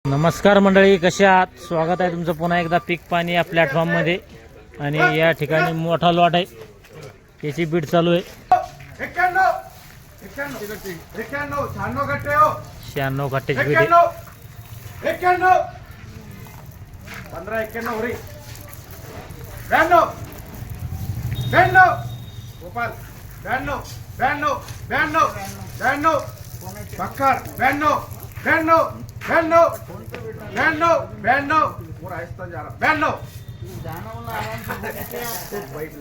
नमस्कार मंडळी, कसे आहात? स्वागत आहे तुमचं पुन्हा एकदा पीक पाणी या प्लॅटफॉर्ममध्ये. आणि या ठिकाणी मोठा लॉट आहे, त्याची बीट चालू आहे. 96 कट्ट्याची बीट आहे. 92 गोपाल 92 बक्कर 92 पूरा आहिस्ता जा रहा 92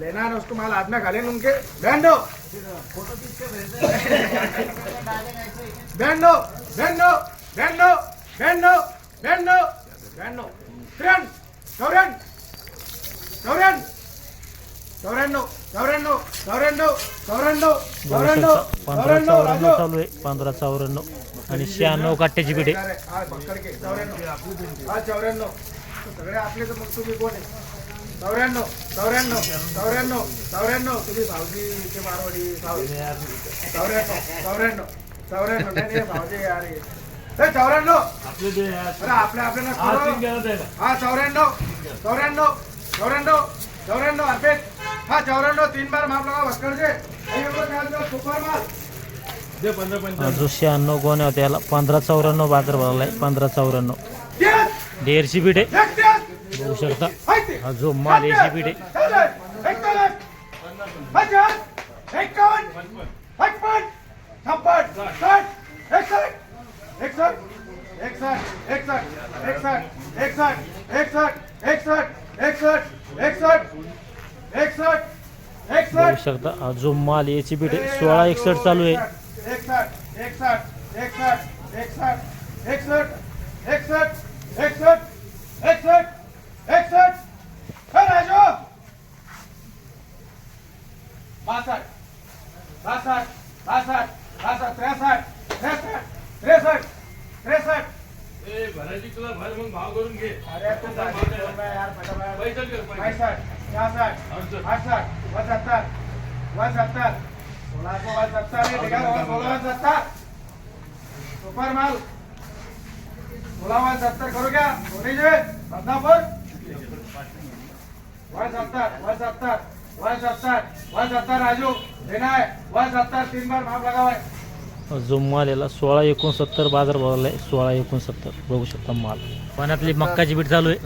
लेना है उसको माल हाथ में खा लेंगे उनके 92 चालू आहे. 15-94 आणि 96 कट्ट्याची बीट आहे. सगळे आपले तर मग तुम्ही कोण आहे? 94 तुम्ही भावजी ते मारवाडी 94 नाही भावजी अरे 94 अरे आपल्याला हा 94 अर्पित हा 94 3 बार माप लगा भक्कर से सुपर माल दे 15 जो 96 गोण्या होत्या याला 15-94 बाजार भरला आहे. 15-94 डेअरची बीट आहे, बघू शकता. हा जो माल याची बीट आहे. 61 बघू शकता. हा जो माल याची बीट आहे. 16-61 चालू आहे. भाव करून घे. अरे तू यार फटाफट 65 66 68 70 70 16 सुपर माल 16 करो क्या बदनापुर 70 राजू देना है 70 3 बार माप लगा है. जो माल याला 16-69 बाजार भरला आहे. 16-69 बघू शकता माल. पाण्यातली मक्काची बीट चालू आहे.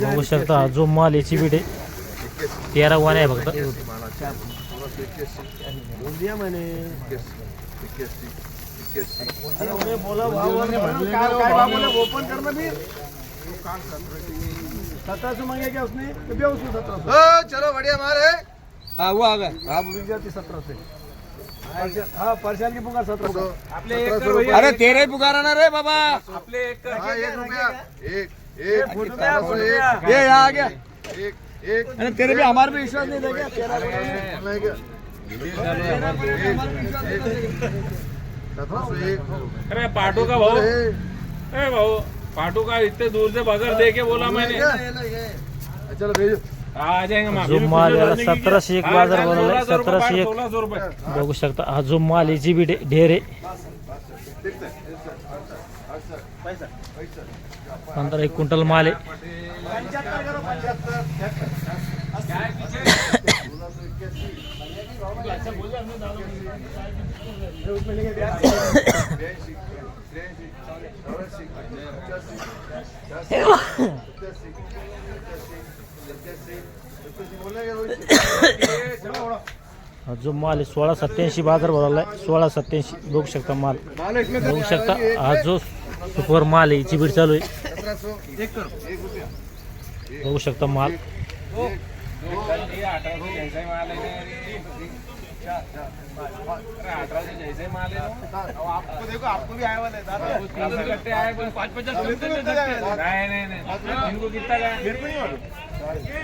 बघू शकता. जो माल याची बीट आहे. 13 गोण्या आहे फक्त. मांगे क्या उसने चलो बढ़िया मारे. हाँ वो आ गए. हाँ बिक जाती 17 से. हाँ परशान की पुकार 17. अरे तेरे ही पुकारा ना रे बाबा. आपले 1 रुपया ये यहाँ आ गया. अरे तेरे भी हमारे भी विश्वास नहीं देगा. अरे पाटू का भाऊ, अरे भाऊ पाटू का इतने दूर से बगर दे के बोला मैंने. चलो भेजो. आ जाएंगे. जो माल याला 1701 बाजार भरला आहे. 1701 1600 रुपये. बघू शकता. हा जो माल याची बीट आहे. ढेर आहे. 15 क्विंटल माल आहे. जो माल आहे 1687 बाजार भरला आहे. 1687 बघू शकता माल. बघू शकता. हा जो सुपर माल आहे याची बीट चालू आहे. बघू शकता माल. 18 जैसे माल है आपको देखो आपको भी आया वाला है 3 कट्टे आए 5-50 नहीं इनको कितना का मेरे को नहीं मालूम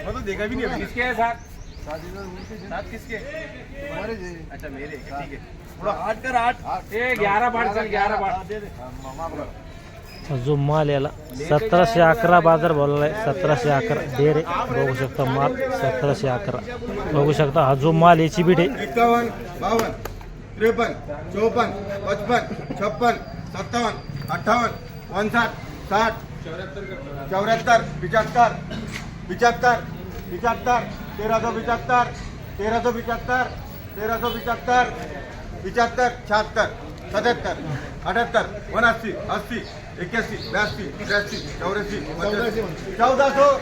मैं तो देखा भी नहीं अभी किसके है साथ किसके हमारे अच्छा मेरे ठीक है 8 कर 8 11 बाढ़ चल 11 बाढ़ जो माल याला 1711 बाजार भरलेला आहे. 1711 डेरे बघू शकता माल 1711 बघू शकता. हा जो माल याची बीट आहे 51, 52, 53, 54, 55, 56, 57, 58, 59, 60, 74, 75, 75, 75, 1375, 1375, 1375, 75, 76, 77, 78, 79, 80, 81, 82, 83, 84, 1400,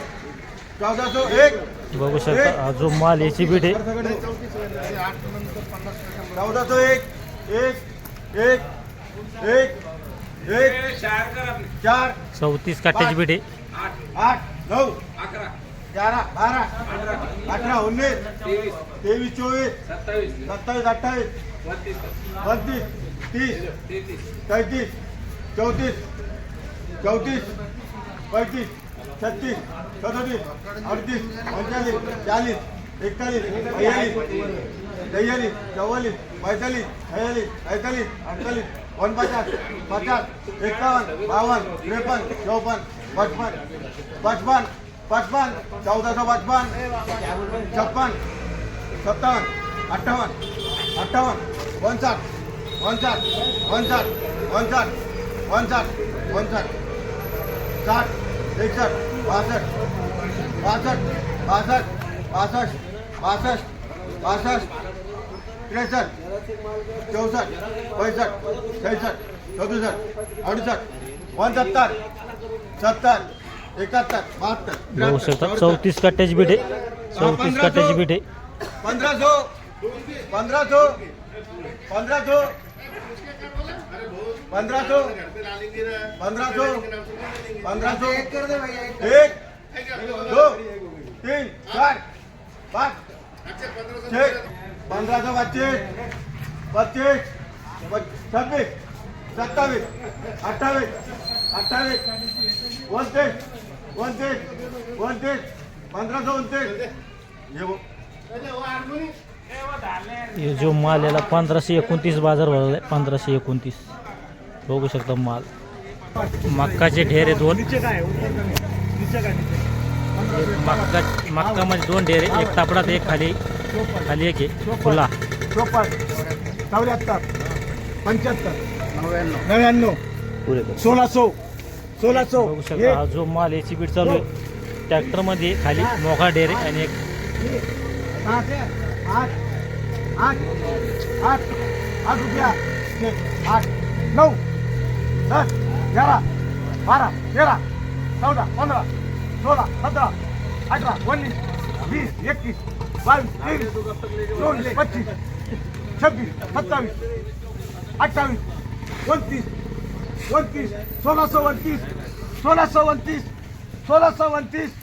1401, बघू शकता. हा जो माल याची बीट आहे 1401, 1, 1, 1, 1, 4, 34 काट्याची बीट आहे. 8, 9, 11, 12, 18, 19, 23, 24, 27, 28, 32, 30, 33, 34, 34, 35, 36, 37, 38, 39, 40, 41, 42, 43, 44, 45, 46, 47, 48, 49, 50, 51, 52, 53, 54, 55, 55, 55, 1455, 56, 57, 58, 58, 59, 59, 59, 59, 59, 59, 60, 61, 62, 62, 62, 62, 62, 62, 63, 64, 65, 66, 67, 68, 69, 70, 71, 72, बघू शकता 34 काट्याची बीट आहे. 34 काट्याची बीट आहे. 1500, 1500, 1500, 1500, 1500, 1500, 1, 2, 3, 4, 5, 6, 1500, 25, 25, 26, 27, 28, 28, 29, 29, 29, 1529, हे जो माल याला 1529 बाजार भरलेला आहे. 1529 बघू शकता माल. मक्काचे ढेरे 2 मक्कामध्ये 2 ढेरे, एक तापडात एक खाली खाली एक आहे खुला. 54, 74, 75, 99, 1600, 1600. बघू शकता हा जो माल याची बीट चालू आहे. ट्रॅक्टरमध्ये खाली मोका ढेरे आणि एक 8, 8, 8, 8, 8 रुपया, 8, 9, 10, 11, 12, 13, 14, 15, 16, 17, 18, 19, 20, 21, 22, 23, 24, 25, 26, 27, 28, 29, 29, 1629, 1629, 1629,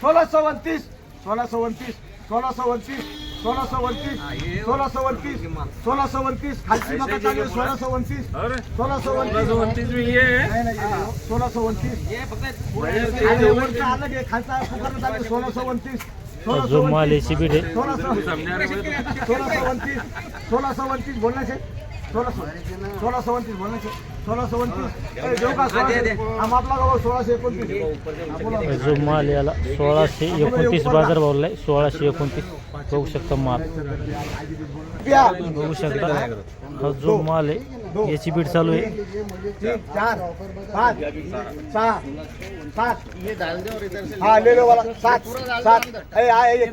1629, 1629, 1629, 1629, 1629, 1629, खालची नका चालू 1629, 1629 में ये है 1629 वरचा आलं की खालचा पुकारला चालू 1629, हा जो माल याची बीट आहे 1629, 1629 बोलण्याचे 1629 बोलण्याचे 1629 देऊ का 1629 हा मापला का 1629 हा जो माल याला 1629 बाजार भरला आहे. 1629 बघू शकता माल. बघू शकता हा जो माल आहे याची बीट चालू आहे 3, 4, 5, 6, 7 हा ले लो वाला 7, 7 ए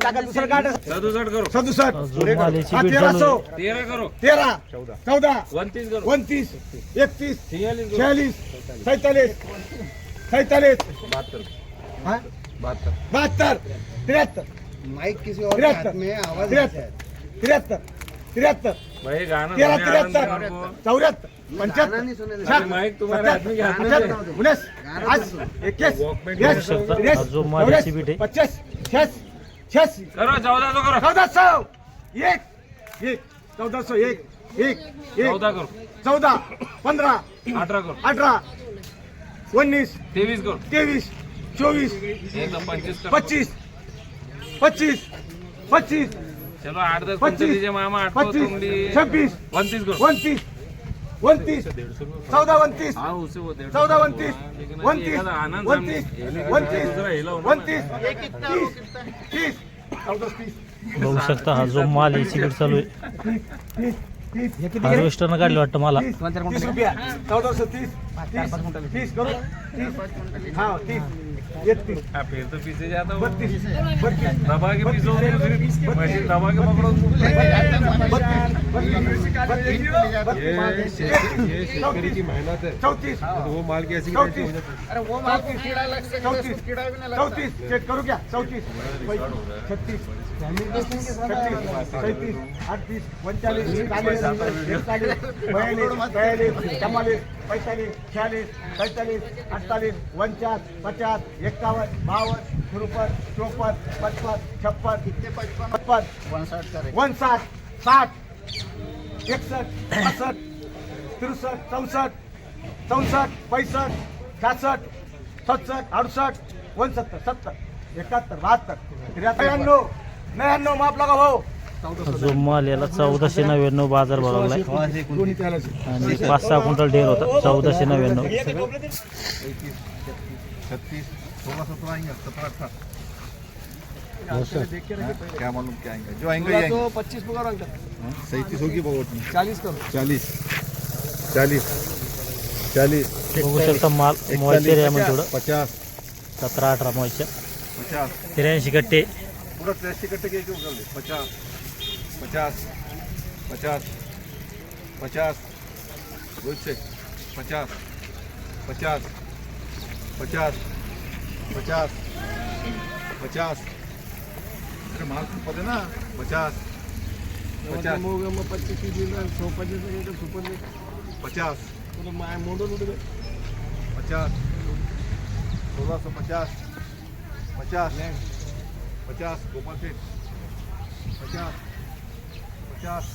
टाका दुसरं काढ 67 करो 67 हा जो माल याची बीट चालू आहे 13 करो 13, 14, 29 करो 29, 31, 46, 47, 47, 72, 73, माइक किसी और के हाथ में है, आवाज 73, 73, भाई गाना 13, सुनने आनंद 73, मेरे को। 74, 75, अरे माइक तुम्हारे आदमी के हाथ में है। 19, 21, बघू शकता हा जो माल याची बीट आहे 25, 86, करो 14 तो करो 1400, 1, 1400, 1, 14 करो 14, 15, 18 करो 18, 19, 23 करो 23, 24, एकदम 25 करो 25, 25, 25, चलो 8-10 क्विंटल दीजिए मामा 8 को तुम भी 26 29 करो 29 29 14 29 हाँ उससे वो 150 14 29 लेकिन 29 एखादा आनंद 29 दूसरा हेला होना 29 30 30 बघू शकता हा जो माल आहे सिगरेट चालू आहे हार्वेस्टरनं काढलं वाटतं मला 30 रुपया 1430 30 करो 30 हाँ 30 31 हाँ, फिर तो पीछे जाता हूँ 32 दबा के पीछे मशीन दबा के पकड़ो ये शेतकरी की मेहनत है 34 वो माल की ऐसी 34 34 चेक करो क्या 34 36 37 38 39 40 41 42 44 45 46 47 48 49 50 51 52 53 54 55 56 55 59 60 61 62 63 64 64 65 66 67 68 69 70 71 72 99 माप लगा भाऊ जो माल याला 1499 बाजार भरवलाय आणि 5-6 क्विंटल ढेर होता 1499 36 16 17 आएंगे 17 18 क्या मालूम क्या आएंगे जो आएंगे ये आएंगे 25 पुकार अंकल 37 होगी बहुत 40 करो 40 40 40 बघू शकता माल मॉइश्चर आहे म्हणजे थोडं 50 17-18 मॉइश्चर 50 83 गट्टे पूरा प्लास्टिक कट्टे के ऊपर 50 50 50 50 गुड से 50 50 50 50 50 अरे माल तो पता ना 50 50 50 50 1650 50 50 गोपाल सेठ 50 50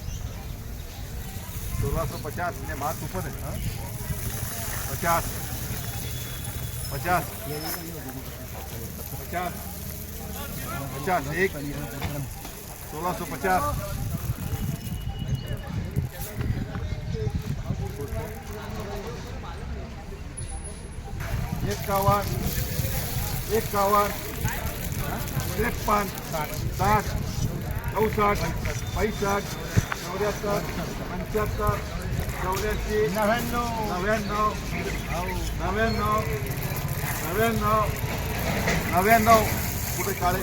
1650 ने माल ऊपर है 50 50 50 50 एक 1650 51 51 53 60 64 65 74 75 84 99 कुठे काळे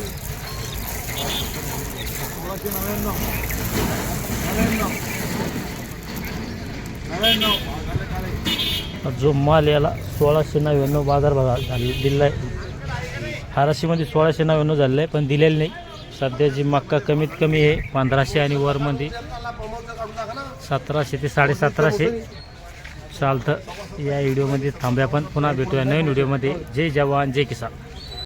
99 जो माल याला 1699 बाजार दिलेला आहे हाराशीमध्ये 1699 झालेलं आहे पण दिलेलं नाही सध्याची मक्का कमीत कमी आहे 1500 आणि वरमध्ये 1700 ते 1750 चालतं या व्हिडिओमध्ये थांबूया पण पुन्हा भेटूया नवीन व्हिडिओमध्ये जय जवान जय किसान.